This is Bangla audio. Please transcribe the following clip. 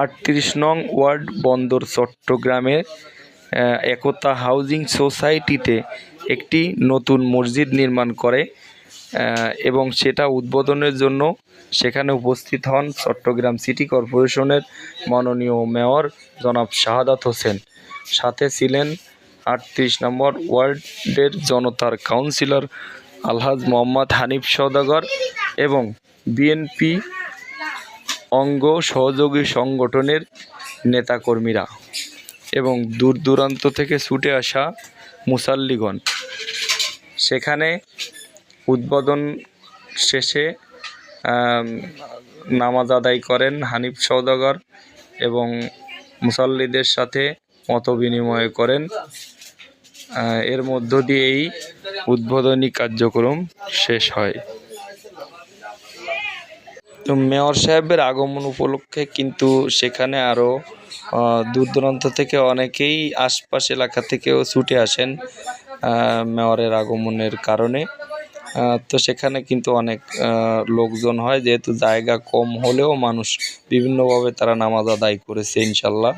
38 নং ওয়ার্ড বন্দর চট্টগ্রামে একতা হাউজিং সোসাইটিতে একটি নতুন মসজিদ নির্মাণ করে এবং সেটা উদ্বোধনের জন্য সেখানে উপস্থিত হন চট্টগ্রাম সিটি কর্পোরেশনের মাননীয় মেয়র জনাব শাহাদাত হোসেন। সাথে ছিলেন 38 নম্বর ওয়ার্ডের জনতার কাউন্সিলর আলহাজ মোহাম্মদ হানিফ সওদাগর এবং বিএনপি অঙ্গ সহযোগী সংগঠনের নেতাকর্মীরা এবং দূর দূরান্ত থেকে ছুটে আসা মুসাল্লিগণ। সেখানে উদ্বোধন শেষে নামাজ আদায় করেন হানিফ সওদাগর এবং মুসাল্লিদের সাথে মত বিনিময় করেন। এর মধ্য দিয়ে এই উদ্বোধনী কার্যক্রম শেষ হয়। তো মেয়র সাহেবের আগমন উপলক্ষে কিন্তু সেখানে আরও দূর দূরান্ত থেকে অনেকেই আশপাশ এলাকা থেকেও ছুটে আসেন মেয়রের আগমনের কারণে। তো সেখানে কিন্তু অনেক লোকজন হয়, যেহেতু জায়গা কম হলেও মানুষ বিভিন্নভাবে তারা নামাজ আদায় করেছে ইনশাল্লাহ।